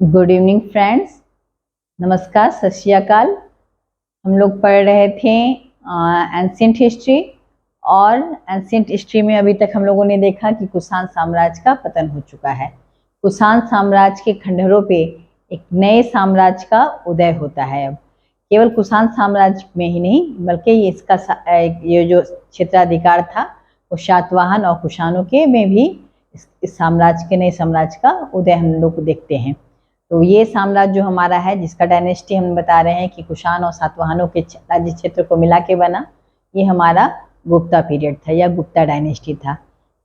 Good evening friends, नमस्कार, सत श्री अकाल। हम लोग पढ़ रहे थे एंशिएंट हिस्ट्री और एंशिएंट हिस्ट्री में अभी तक हम लोगों ने देखा कि कुषाण साम्राज्य का पतन हो चुका है। कुषाण साम्राज्य के खंडहरों पे एक नए साम्राज्य का उदय होता है। अब केवल कुषाण साम्राज्य में ही नहीं बल्कि ये जो क्षेत्राधिकार था वो शातवाहन और कुषाणों के में भी इस साम्राज्य के नए साम्राज्य का उदय हम लोग देखते हैं। तो ये साम्राज्य जो हमारा है, जिसका डायनेस्टी हम बता रहे हैं कि कुषाण और सातवाहनों के राज्य क्षेत्र को मिला के बना, ये हमारा गुप्ता पीरियड था या गुप्ता डायनेस्टी था।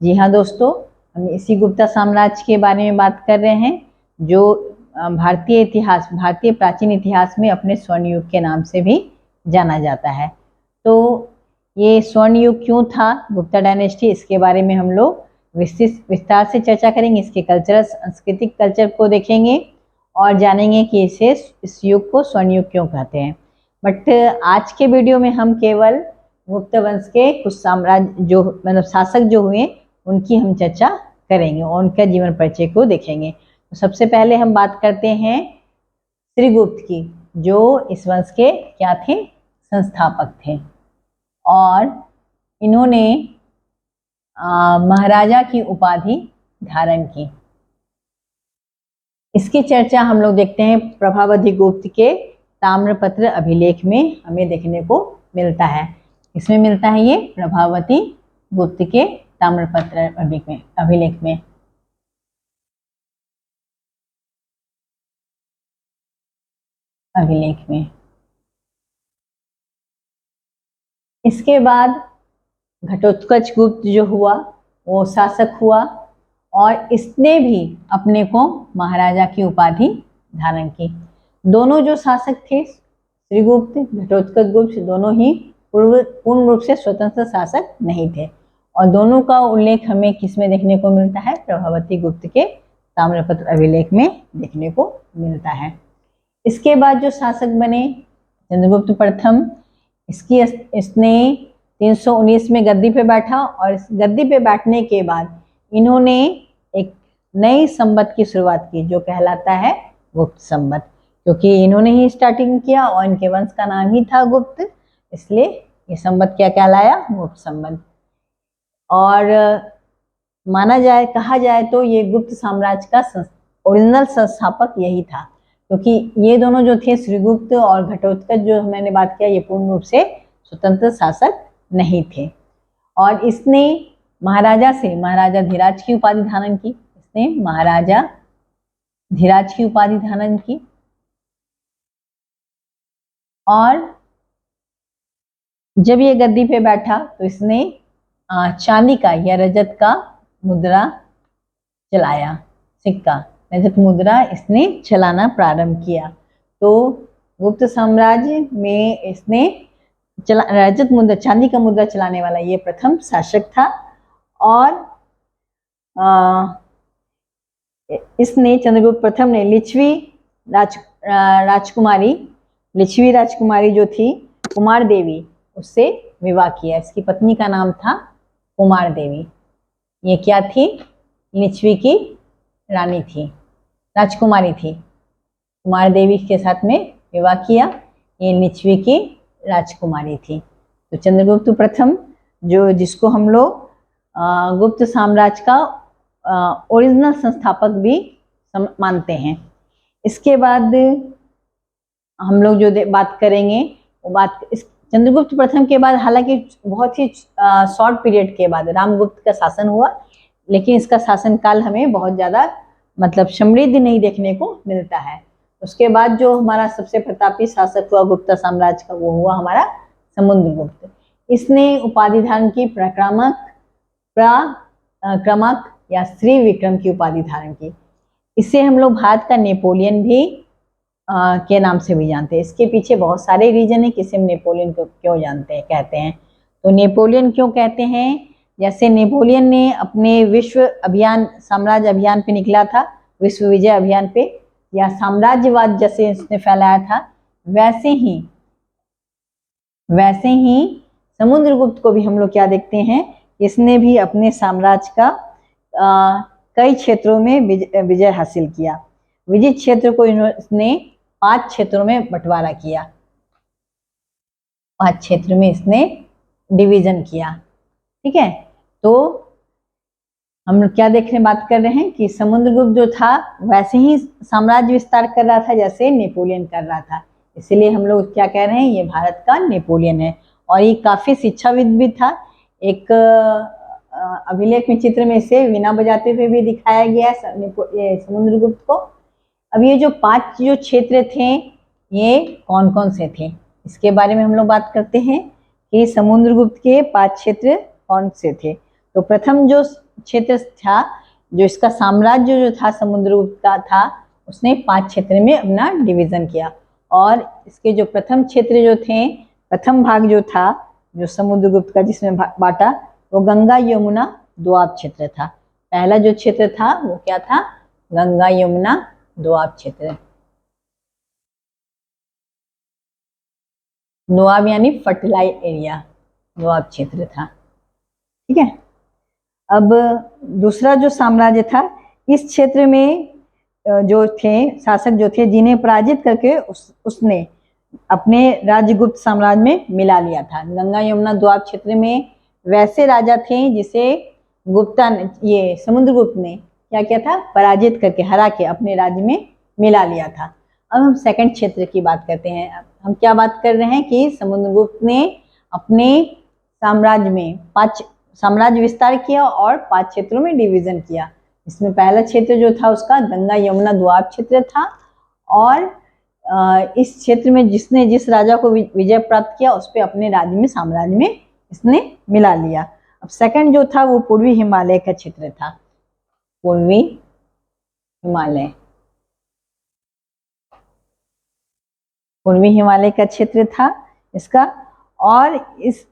जी हाँ दोस्तों, हम इसी गुप्ता साम्राज्य के बारे में बात कर रहे हैं जो भारतीय प्राचीन इतिहास में अपने स्वर्ण युग के नाम से भी जाना जाता है। तो ये स्वर्ण युग क्यों था गुप्ता डायनेस्टी, इसके बारे में हम लोग विस्तार से चर्चा करेंगे। इसके कल्चरल सांस्कृतिक कल्चर को देखेंगे और जानेंगे कि इस युग को स्वर्ण युग क्यों कहते हैं। बट आज के वीडियो में हम केवल गुप्त वंश के कुछ साम्राज्य जो मतलब शासक जो हुए उनकी हम चर्चा करेंगे और उनका जीवन परिचय को देखेंगे। तो सबसे पहले हम बात करते हैं श्रीगुप्त की, जो इस वंश के क्या थे, संस्थापक थे और इन्होंने महाराजा की उपाधि धारण की। इसकी चर्चा हम लोग देखते हैं प्रभावती गुप्त के ताम्रपत्र अभिलेख में हमें देखने को मिलता है। इसमें मिलता है ये प्रभावती गुप्त के ताम्रपत्र अभिलेख में। इसके बाद घटोत्कच गुप्त जो हुआ वो शासक हुआ और इसने भी अपने को महाराजा की उपाधि धारण की। दोनों जो शासक थे, श्रीगुप्त, घटोत्कच गुप्त, दोनों ही पूर्ण रूप से स्वतंत्र शासक नहीं थे और दोनों का उल्लेख हमें किसमें देखने को मिलता है, प्रभावती गुप्त के ताम्रपत्र अभिलेख में देखने को मिलता है। इसके बाद जो शासक बने चंद्रगुप्त प्रथम, इसने 319 में गद्दी पे बैठा और इस गद्दी पे बैठने के बाद इन्होंने एक नई संवत की शुरुआत की जो कहलाता है गुप्त संवत, क्योंकि इन्होंने ही स्टार्टिंग किया और इनके वंश का नाम ही था गुप्त, इसलिए ये संवत क्या कहलाया, गुप्त संवत। और कहा जाए तो ये गुप्त साम्राज्य का ओरिजिनल संस्थापक यही था, क्योंकि ये दोनों जो थे श्रीगुप्त और घटोत्कच जो मैंने बात किया, ये पूर्ण रूप से स्वतंत्र शासक नहीं थे। और इसने महाराजा धीराज की उपाधि धारण की। और जब ये गद्दी पे बैठा तो इसने चांदी का या रजत का मुद्रा चलाया, सिक्का, रजत मुद्रा इसने चलाना प्रारंभ किया। तो गुप्त साम्राज्य में इसने रजत मुद्रा, चांदी का मुद्रा चलाने वाला ये प्रथम शासक था। और इसने चंद्रगुप्त प्रथम ने लिच्छवी राजकुमारी जो थी कुमार देवी, उससे विवाह किया। इसकी पत्नी का नाम था कुमार देवी। ये क्या थी, लिच्छवी की रानी थी, राजकुमारी थी। कुमार देवी के साथ में विवाह किया, ये लिच्छवी की राजकुमारी थी। तो चंद्रगुप्त प्रथम जिसको हम लोग गुप्त साम्राज्य का ओरिजिनल संस्थापक भी मानते हैं। इसके बाद हम लोग जो बात करेंगे वो चंद्रगुप्त प्रथम के बाद, हालांकि बहुत ही शॉर्ट पीरियड के बाद रामगुप्त का शासन हुआ, लेकिन इसका शासन काल हमें बहुत ज़्यादा मतलब समृद्ध नहीं देखने को मिलता है। उसके बाद जो हमारा सबसे प्रतापी शासक हुआ गुप्ता साम्राज्य का, वो हुआ हमारा समुद्रगुप्त। इसने उपाधि धारण की क्रमक या श्री विक्रम की उपाधि धारण की। इसे हम लोग भारत का नेपोलियन भी के नाम से भी जानते हैं। इसके पीछे बहुत सारे रीजन है कि इसे हम नेपोलियन को क्यों कहते हैं। तो नेपोलियन क्यों कहते हैं, जैसे नेपोलियन ने अपने साम्राज्य अभियान पे निकला था, विश्व विजय अभियान पे, या साम्राज्यवाद जैसे इसने फैलाया था, वैसे ही समुद्रगुप्त को भी हम लोग क्या देखते हैं, इसने भी अपने साम्राज्य का कई क्षेत्रों में विजय हासिल किया। विजित क्षेत्र को इसने 5 क्षेत्रों में बंटवारा किया, 5 क्षेत्र में इसने डिवीजन किया। ठीक है, तो हम लोग क्या देखने बात कर रहे हैं कि समुद्रगुप्त जो था वैसे ही साम्राज्य विस्तार कर रहा था जैसे नेपोलियन कर रहा था, इसीलिए हम लोग क्या कह रहे हैं, ये भारत का नेपोलियन है। और ये काफी शिक्षाविद भी था। एक अभिलेख में चित्र में इसे वीणा बजाते हुए भी दिखाया गया है समुद्रगुप्त को। अब ये जो 5 जो क्षेत्र थे ये कौन कौन से थे, इसके बारे में हम लोग बात करते हैं कि समुद्रगुप्त के 5 क्षेत्र कौन से थे। तो प्रथम जो क्षेत्र था, जो इसका साम्राज्य जो था समुद्रगुप्त का था, उसने 5 क्षेत्र में अपना डिवीजन किया। और इसके जो प्रथम क्षेत्र जो थे, प्रथम भाग जो था जो समुद्रगुप्त का जिसमें बांटा, वो गंगा यमुना दोआब क्षेत्र था। पहला जो क्षेत्र था वो क्या था, गंगा यमुना दोआब क्षेत्र। दोआब यानी फर्टिलाइज एरिया, दोआब क्षेत्र था। ठीक है, अब दूसरा जो साम्राज्य था, इस क्षेत्र में जो थे शासक जो थे, जिन्हें पराजित करके उसने अपने राज्यगुप्त साम्राज्य में मिला लिया था। गंगा यमुना दोआब क्षेत्र में वैसे राजा थे जिसे गुप्ता ने, ये समुद्रगुप्त ने क्या किया था, पराजित करके हरा के अपने राज्य में मिला लिया था। अब हम सेकंड क्षेत्र की बात करते हैं। हम क्या बात कर रहे हैं कि समुद्रगुप्त ने अपने साम्राज्य में 5 साम्राज्य विस्तार किया और 5 क्षेत्रों में डिवीजन किया। इसमें पहला क्षेत्र जो था उसका गंगा यमुना दोआब क्षेत्र था, और इस क्षेत्र में जिसने जिस राजा को विजय प्राप्त किया उस पर अपने राज्य में साम्राज्य में इसने मिला लिया। अब सेकंड जो था वो पूर्वी हिमालय का क्षेत्र था, पूर्वी हिमालय, पूर्वी हिमालय का क्षेत्र था इसका। और इस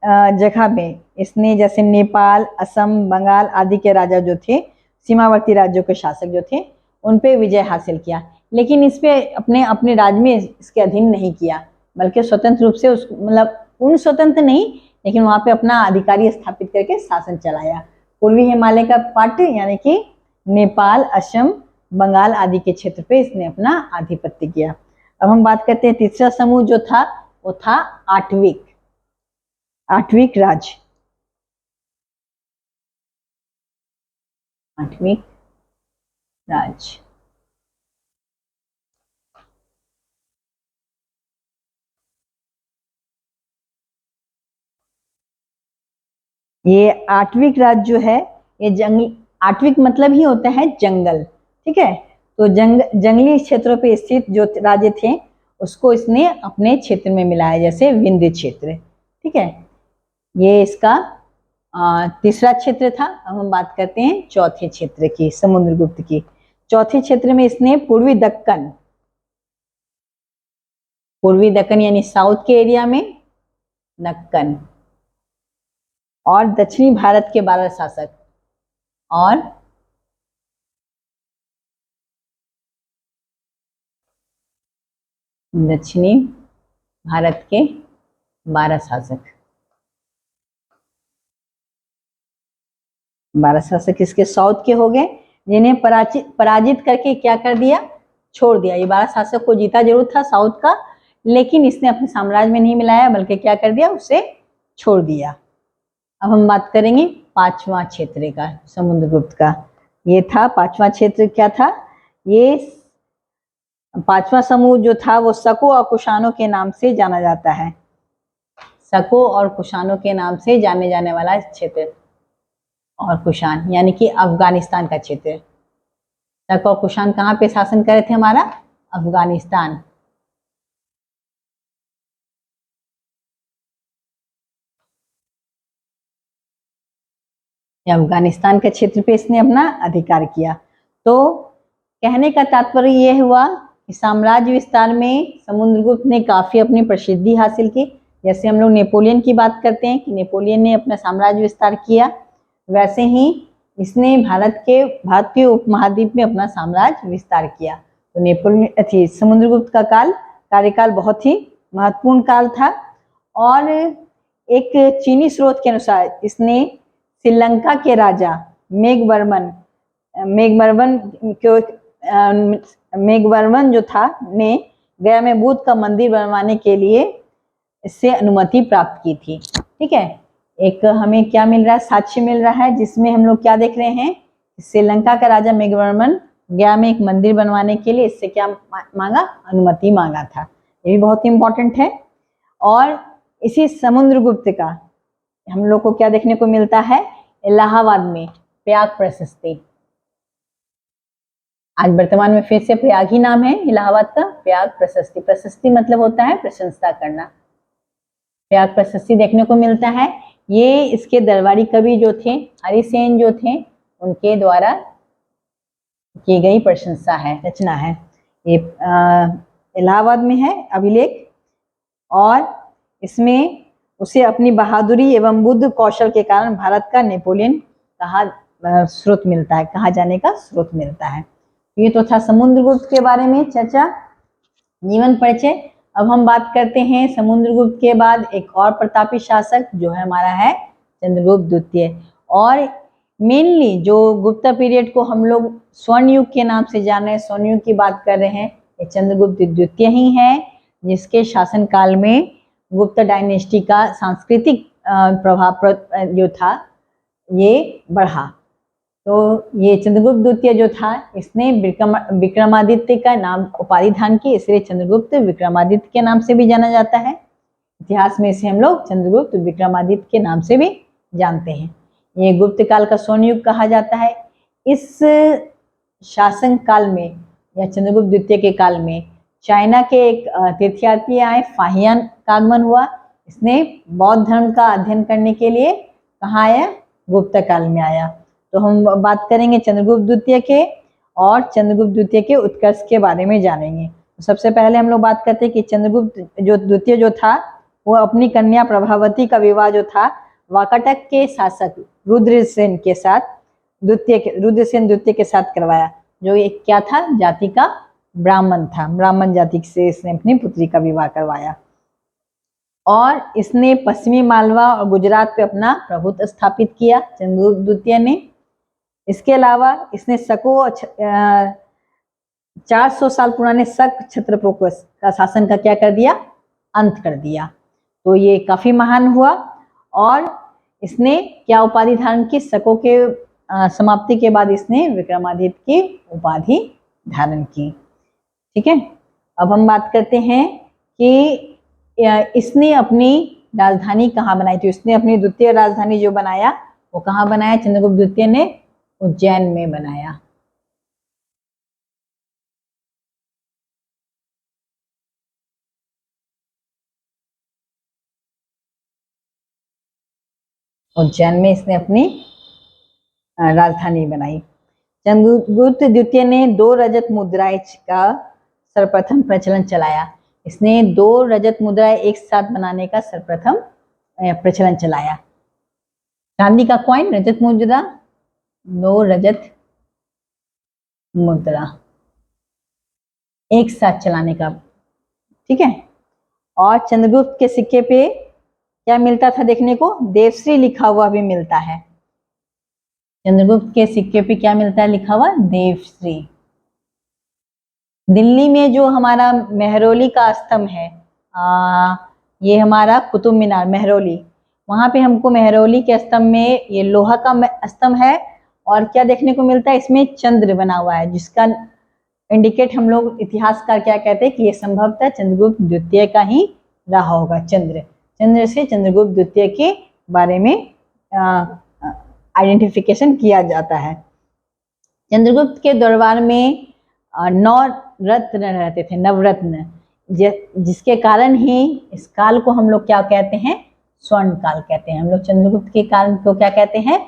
जगह में इसने जैसे नेपाल, असम, बंगाल आदि के राजा जो थे, सीमावर्ती राज्यों के शासक जो थे, उन पे विजय हासिल किया। लेकिन इस पे अपने राज्य में इसके अधीन नहीं किया, बल्कि स्वतंत्र रूप से मतलब पूर्ण स्वतंत्र नहीं, लेकिन वहां पे अपना अधिकारी स्थापित करके शासन चलाया। पूर्वी हिमालय का पार्ट यानी कि नेपाल, असम, बंगाल आदि के क्षेत्र पे इसने अपना आधिपत्य किया। अब हम बात करते हैं तीसरा समूह जो था वो था आठविक राज्य, आठविक राज्य। ये आठविक राज्य जो है, ये जंगल, आठविक मतलब ही होता है जंगल। ठीक है, तो जंगली क्षेत्रों पे स्थित जो राज्य थे उसको इसने अपने क्षेत्र में मिलाया, जैसे विंध्य क्षेत्र। ठीक है, ये इसका तीसरा क्षेत्र था। अब हम बात करते हैं चौथे क्षेत्र की, समुद्रगुप्त की। चौथे क्षेत्र में इसने पूर्वी दक्कन यानी साउथ के एरिया में दक्कन, और दक्षिणी भारत के 12 शासक, और दक्षिणी भारत के 12 शासक, 12 शासक इसके साउथ के हो गए, जिन्हें पराजित करके क्या कर दिया, छोड़ दिया। ये 12 शासक को जीता जरूर था साउथ का, लेकिन इसने अपने साम्राज्य में नहीं मिलाया, बल्कि क्या कर दिया, उसे छोड़ दिया। अब हम बात करेंगे 5वां क्षेत्र का, समुद्रगुप्त का। ये था 5वां क्षेत्र, क्या था, ये 5वां समूह जो था वो सको और कुषाणों के नाम से जाना जाता है। सको और कुषाणों के नाम से जाने जाने वाला क्षेत्र, और कुषाण यानी कि अफगानिस्तान का क्षेत्र। शक और कुषाण कहाँ पे शासन करे थे, हमारा अफगानिस्तान। अफगानिस्तान के क्षेत्र पे इसने अपना अधिकार किया। तो कहने का तात्पर्य यह हुआ कि साम्राज्य विस्तार में समुद्रगुप्त ने काफी अपनी प्रसिद्धि हासिल की। जैसे हम लोग नेपोलियन की बात करते हैं कि नेपोलियन ने अपना साम्राज्य विस्तार किया, वैसे ही इसने भारत के उपमहाद्वीप में अपना साम्राज्य विस्तार किया। तो नेपोलियन समुद्रगुप्त का कार्यकाल बहुत ही महत्वपूर्ण काल था। और एक चीनी स्रोत के अनुसार इसने श्रीलंका के राजा मेघवर्मन को मेघवर्मन जो था ने गया में बुद्ध का मंदिर बनवाने के लिए इससे अनुमति प्राप्त की थी। ठीक है, एक हमें क्या मिल रहा है, साक्ष्य मिल रहा है, जिसमें हम लोग क्या देख रहे हैं, श्रीलंका का राजा मेघवर्मन गया में एक मंदिर बनवाने के लिए इससे क्या मांगा, अनुमति मांगा था। ये भी बहुत इंपॉर्टेंट है। और इसी समुद्रगुप्त का हम लोग को क्या देखने को मिलता है, इलाहाबाद में प्रयाग प्रशस्ति। आज वर्तमान में फिर से प्रयाग ही नाम है इलाहाबाद का, प्रयाग प्रशस्ति। प्रशस्ति मतलब होता है प्रशंसा करना। प्रयाग प्रशस्ति देखने को मिलता है। ये इसके दरबारी कवि जो थे, हरिसेन जो थे, उनके द्वारा की गई प्रशंसा है, रचना है। ये इलाहाबाद में है अभिलेख, और इसमें उसे अपनी बहादुरी एवं बुद्ध कौशल के कारण भारत का नेपोलियन कहा स्रोत मिलता है, कहा जाने का स्रोत मिलता है। ये तो था समुद्रगुप्त के बारे में चर्चा, जीवन परिचय। अब हम बात करते हैं समुद्रगुप्त के बाद एक और प्रतापी शासक जो है हमारा है चंद्रगुप्त द्वितीय। और मेनली जो गुप्ता पीरियड को हम लोग स्वर्ण युग के नाम से जान रहे हैं, स्वर्ण युग की बात कर रहे हैं, ये चंद्रगुप्त द्वितीय ही है, जिसके शासनकाल में गुप्ता डायनेस्टी का सांस्कृतिक प्रभाव जो था ये बढ़ा। तो ये चंद्रगुप्त द्वितीय जो था, इसने विक्रमादित्य का नाम उपाधि धारण की, इसलिए चंद्रगुप्त विक्रमादित्य के नाम से भी जाना जाता है। इतिहास में इसे हम लोग चंद्रगुप्त विक्रमादित्य के नाम से भी जानते हैं। ये गुप्त काल का स्वर्ण युग कहा जाता है। इस शासन काल में या चंद्रगुप्त द्वितीय के काल में चाइना के एक तीर्थयात्री आए, फाहियान का आगमन हुआ। इसने बौद्ध धर्म का अध्ययन करने के लिए कहाँ आया, गुप्त काल में आया। तो हम बात करेंगे चंद्रगुप्त द्वितीय के, और चंद्रगुप्त द्वितीय के उत्कर्ष के बारे में जानेंगे। तो सबसे पहले हम लोग बात करते हैं कि चंद्रगुप्त जो द्वितीय जो था, वो अपनी कन्या प्रभावती का विवाह जो था वाकाटक के शासक रुद्रसेन के साथ, रुद्रसेन द्वितीय के साथ करवाया, जो एक क्या था, जाति का ब्राह्मण था। ब्राह्मण जाति से इसने अपनी पुत्री का विवाह करवाया। और इसने पश्चिमी मालवा और गुजरात पे अपना प्रभुत्व स्थापित किया चंद्रगुप्त द्वितीय ने। इसके अलावा इसने शको 400 साल पुराने शक क्षत्रपों का शासन का क्या कर दिया, अंत कर दिया। तो ये काफी महान हुआ। और इसने क्या उपाधि धारण की, शकों के समाप्ति के बाद इसने विक्रमादित्य की उपाधि धारण की। ठीक है, अब हम बात करते हैं कि इसने अपनी राजधानी कहाँ बनाई। तो इसने अपनी द्वितीय राजधानी जो बनाया वो कहाँ बनाया, चंद्रगुप्त द्वितीय ने उज्जैन में बनाया। उज्जैन में इसने अपनी राजधानी बनाई। चंद्रगुप्त द्वितीय ने 2 रजत मुद्राएं का सर्वप्रथम प्रचलन चलाया। इसने 2 रजत मुद्राएं एक साथ बनाने का सर्वप्रथम प्रचलन चलाया। चांदी का कॉइन, रजत मुद्रा, 2 रजत मुद्रा एक साथ चलाने का। ठीक है, और चंद्रगुप्त के सिक्के पे क्या मिलता था देखने को, देवश्री लिखा हुआ भी मिलता है। चंद्रगुप्त के सिक्के पे क्या मिलता है लिखा हुआ, देवश्री। दिल्ली में जो हमारा मेहरौली का स्तंभ है, ये हमारा कुतुब मीनार मेहरौली, वहां पे हमको मेहरौली के स्तंभ में ये लोहा का स्तंभ है, और क्या देखने को मिलता है, इसमें चंद्र बना हुआ है, जिसका इंडिकेट हम लोग इतिहासकार क्या कहते हैं कि ये संभवतः चंद्रगुप्त द्वितीय का ही रहा होगा। चंद्र से चंद्रगुप्त द्वितीय के बारे में आइडेंटिफिकेशन किया जाता है। चंद्रगुप्त के दरबार में 9 रत्न रहते थे, नवरत्न, जिसके कारण ही इस काल को हम लोग क्या कहते हैं, स्वर्ण काल कहते हैं। हम लोग चंद्रगुप्त के काल को क्या कहते हैं,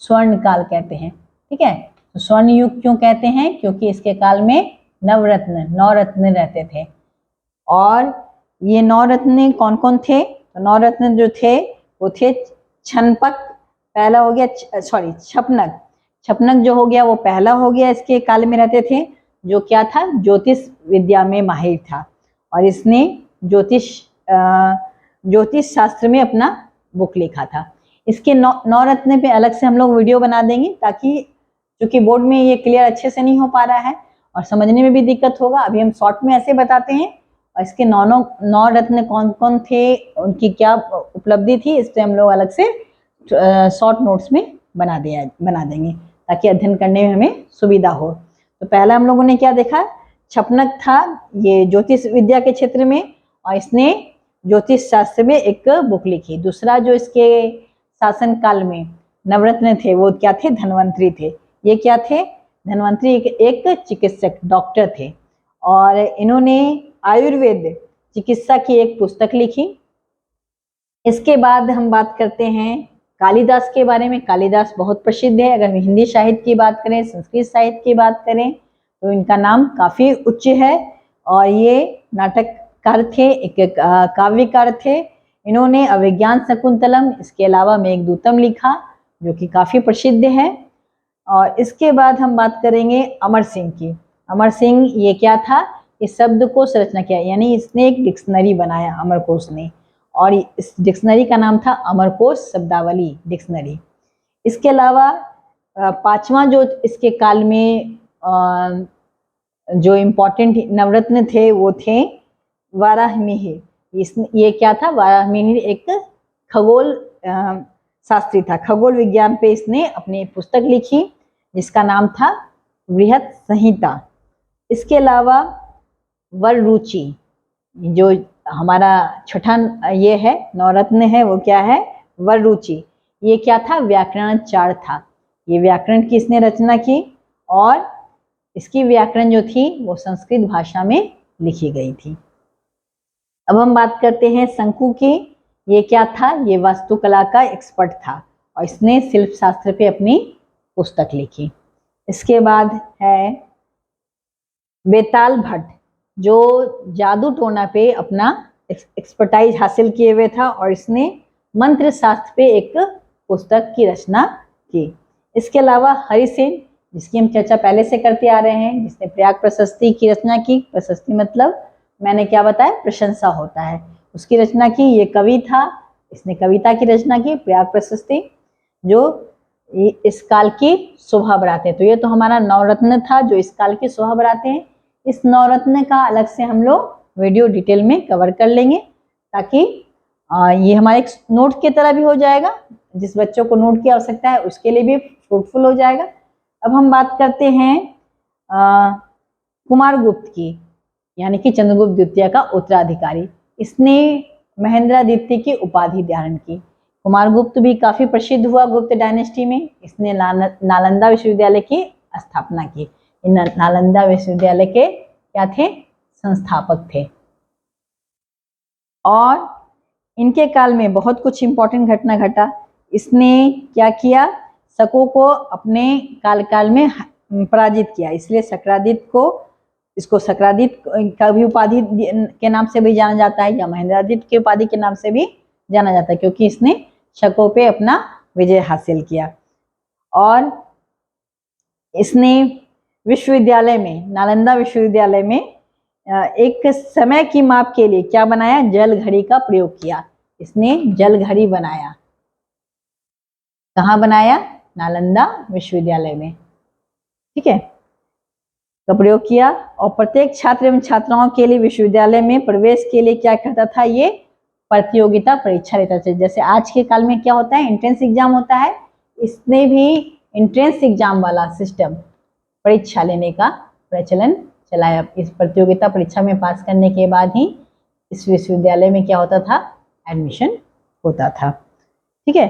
स्वर्ण काल कहते हैं। ठीक है, तो स्वर्ण युग क्यों कहते हैं, क्योंकि इसके काल में नवरत्न 9 रत्न रहते थे। और ये 9 रत्न कौन कौन थे, तो 9 रत्न जो थे वो थे छनपक, पहला हो गया, सॉरी छपनक, छपनक जो हो गया वो पहला हो गया, इसके काल में रहते थे, जो क्या था, ज्योतिष विद्या में माहिर था, और इसने ज्योतिष शास्त्र में अपना बुक लिखा था। इसके 9 रत्न पे अलग से हम लोग वीडियो बना देंगे, ताकि क्योंकि बोर्ड में ये क्लियर अच्छे से नहीं हो पा रहा है, और समझने में भी दिक्कत होगा। अभी हम शॉर्ट में ऐसे बताते हैं। और इसके नौ रत्न कौन कौन थे, उनकी क्या उपलब्धि थी, इस पर हम लोग अलग से शॉर्ट नोट्स में बना देंगे ताकि अध्ययन करने में हमें सुविधा हो। तो पहला हम लोगों ने क्या देखा, छपनक था ये ज्योतिष विद्या के क्षेत्र में, और इसने ज्योतिष शास्त्र में एक बुक लिखी। दूसरा जो इसके शासन काल में नवरत्न थे वो क्या थे, धन्वंतरी थे। ये क्या थे, धन्वंतरी एक चिकित्सक डॉक्टर थे, और इन्होंने आयुर्वेद चिकित्सा की एक पुस्तक लिखी। इसके बाद हम बात करते हैं कालिदास के बारे में। कालिदास बहुत प्रसिद्ध है। अगर हम हिंदी साहित्य की बात करें, संस्कृत साहित्य की बात करें, तो इनका नाम काफी उच्च है। और ये नाटककार थे, एक काव्यकार थे। इन्होंने अभिज्ञान शकुंतलम, इसके अलावा मेघदूतम लिखा, जो कि काफी प्रसिद्ध है। और इसके बाद हम बात करेंगे अमर सिंह की। अमर सिंह ये क्या था, इस शब्द को संरचना किया, यानी इसने एक डिक्शनरी बनाया अमरकोश ने, और इस डिक्शनरी का नाम था अमरकोश शब्दावली डिक्शनरी। इसके अलावा पांचवा जो इसके काल में जो इम्पोर्टेंट नवरत्न थे वो थे वाराहमिहिर। ये क्या था, वाराहमिहिर एक खगोल शास्त्री था। खगोल विज्ञान पे इसने अपनी पुस्तक लिखी जिसका नाम था बृहत संहिता। इसके अलावा वररुचि, जो हमारा छठा ये है नवरत्न है, वो क्या है, वररुचि। ये क्या था, व्याकरणाचार्य था। ये व्याकरण की इसने रचना की, और इसकी व्याकरण जो थी वो संस्कृत भाषा में लिखी गई थी। अब हम बात करते हैं शंकु की। ये क्या था, ये वास्तुकला का एक्सपर्ट था, और इसने शिल्प शास्त्र पे अपनी पुस्तक लिखी। इसके बाद है बेताल भट्ट, जो जादू टोना पे अपना एक्सपर्टाइज हासिल किए हुए था, और इसने मंत्र शास्त्र पे एक पुस्तक की रचना की। इसके अलावा हरिसेन, जिसकी हम चर्चा पहले से करते आ रहे हैं, जिसने प्रयाग प्रशस्ति की रचना की। प्रशस्ति मतलब मैंने क्या बताया, प्रशंसा होता है, उसकी रचना की। ये कवि था, इसने कविता की रचना की, प्रयाग प्रशस्ति, जो इस काल की शोभा बढ़ाते हैं। तो ये तो हमारा नवरत्न था जो इस काल की शोभा बढ़ाते हैं। इस नवरत्न का अलग से हम लोग वीडियो डिटेल में कवर कर लेंगे, ताकि ये हमारे एक नोट की तरह भी हो जाएगा। जिस बच्चों को नोट की आवश्यकता है उसके लिए भी फ्रूटफुल हो जाएगा। अब हम बात करते हैं कुमारगुप्त की, यानी कि चंद्रगुप्त द्वितीय का उत्तराधिकारी। इसने महेंद्रादित्य की उपाधि धारण की। कुमारगुप्त भी काफी प्रसिद्ध हुआ गुप्त डायनेस्टी में। इसने नालंदा विश्वविद्यालय की स्थापना की। नालंदा विश्वविद्यालय के क्या थे, संस्थापक थे। और इनके काल में बहुत कुछ इंपॉर्टेंट घटना घटा। इसने क्या किया, शकों को अपने काल में पराजित किया, इसलिए शक्रादित्य को, इसको शक्रादित्य का भी उपाधि के नाम से भी जाना जाता है, या महेंद्रादित्य की उपाधि के नाम से भी जाना जाता है, क्योंकि इसने शकों पे अपना विजय हासिल किया। और इसने विश्वविद्यालय में, नालंदा विश्वविद्यालय में एक समय की माप के लिए क्या बनाया, जल घड़ी का प्रयोग किया। इसने जल घड़ी बनाया। कहाँ बनाया, नालंदा विश्वविद्यालय में, ठीक है, का प्रयोग किया। और प्रत्येक छात्र एवं छात्राओं के लिए विश्वविद्यालय में प्रवेश के लिए क्या करता था, ये प्रतियोगिता परीक्षा लेता था। जैसे आज के काल में क्या होता है, एंट्रेंस एग्जाम होता है, इसने भी एंट्रेंस एग्जाम वाला सिस्टम, परीक्षा लेने का प्रचलन चलाया। इस प्रतियोगिता परीक्षा में पास करने के बाद ही इस विश्वविद्यालय में क्या होता था, एडमिशन होता था, ठीक है।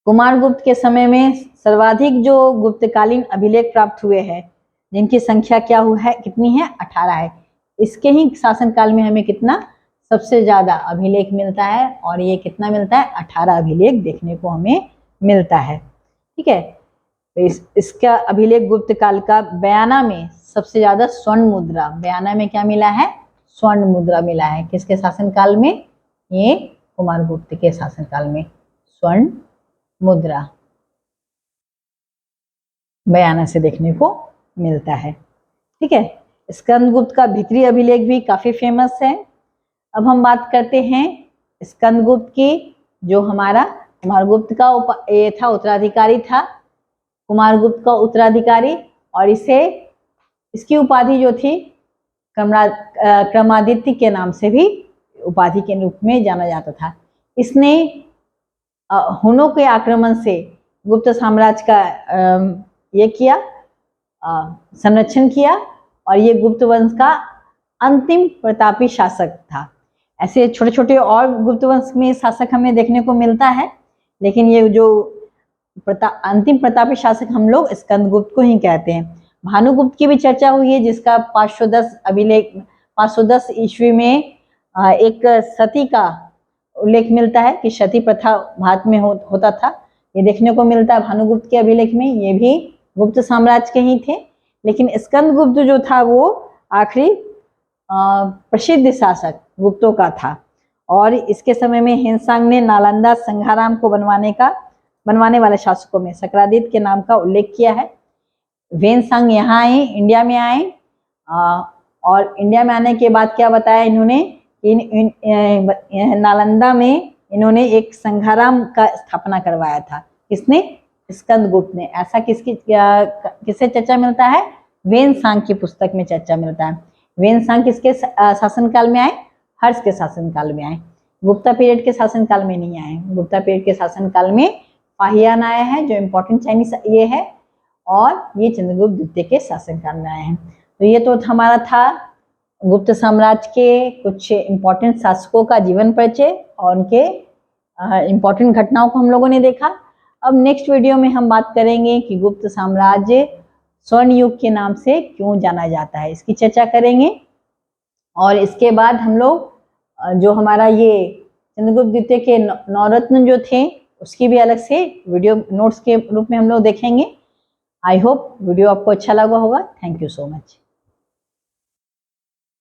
कुमारगुप्त के समय में सर्वाधिक जो गुप्तकालीन अभिलेख प्राप्त हुए हैं, जिनकी संख्या क्या हुआ है, कितनी है, 18 है। इसके ही शासनकाल में हमें कितना, सबसे ज्यादा अभिलेख मिलता है, और ये कितना मिलता है, 18 अभिलेख देखने को हमें मिलता है, ठीक है। तो इसका अभिलेख गुप्त काल का बयाना में सबसे ज्यादा स्वर्ण मुद्रा, बयाना में क्या मिला है, स्वर्ण मुद्रा मिला है। किसके शासनकाल में, ये कुमारगुप्त के शासनकाल में स्वर्ण मुद्रा बयाना से देखने को मिलता है, ठीक है। स्कंदगुप्त का भीतरी अभिलेख भी काफी फेमस है। अब हम बात करते हैं स्कंदगुप्त की, जो हमारा कुमारगुप्त का ये था, उत्तराधिकारी था, कुमारगुप्त का उत्तराधिकारी, और इसे इसकी उपाधि जो थी क्रमादित्य के नाम से भी उपाधि के रूप में जाना जाता था। इसने हुनों के आक्रमण से गुप्त साम्राज्य का ये किया, संरक्षण किया, और ये गुप्त वंश का अंतिम प्रतापी शासक था। ऐसे छोटे छोटे और गुप्त वंश में शासक हमें देखने को मिलता है, लेकिन ये जो अंतिम प्रतापी शासक हम लोग स्कंदगुप्त को ही कहते हैं। भानुगुप्त की भी चर्चा हुई है, जिसका 510 अभिलेख 510 ईस्वी में एक सती का उल्लेख मिलता है कि सती प्रथा भारत में होता था। ये देखने को मिलता है भानुगुप्त के अभिलेख में। ये भी गुप्त साम्राज्य के ही थे, लेकिन स्कंदगुप्त जो था वो आखिरी प्रसिद्ध शासक गुप्तों का था। और इसके समय में हिंसांग ने नालंदा संघाराम को बनवाने वाले शासकों में सक्रादित्य के नाम का उल्लेख किया है। वेनसांग यहाँ आए, इंडिया में आए, और इंडिया में आने के बाद क्या बताया इन्होंने, नालंदा में इन्होंने एक संघाराम का स्थापना करवाया था। किसने? स्कंदगुप्त ने। ऐसा किससे चर्चा मिलता है? वेनसांग की पुस्तक में चर्चा मिलता है। वेनसांग किसके शासनकाल में आए? हर्ष के शासनकाल में आए। गुप्ता पीरियड के शासनकाल में नहीं आए। गुप्ता पीरियड के शासनकाल में फाहियान आया है, जो इम्पोर्टेंट चाइनीज ये है, और ये चंद्रगुप्त द्वितीय के शासनकाल में आए हैं। तो ये तो हमारा था गुप्त साम्राज्य के कुछ इम्पोर्टेंट शासकों का जीवन परिचय और उनके इम्पोर्टेंट घटनाओं को हम लोगों ने देखा। अब नेक्स्ट वीडियो में हम बात करेंगे कि गुप्त साम्राज्य स्वर्ण युग के नाम से क्यों जाना जाता है, इसकी चर्चा करेंगे। और इसके बाद हम लोग जो हमारा ये चंद्रगुप्त द्वितीय के नवरत्न जो थे उसकी भी अलग से वीडियो नोट्स के रूप में हम लोग देखेंगे। आई होप वीडियो आपको अच्छा लगा होगा। Thank you so much.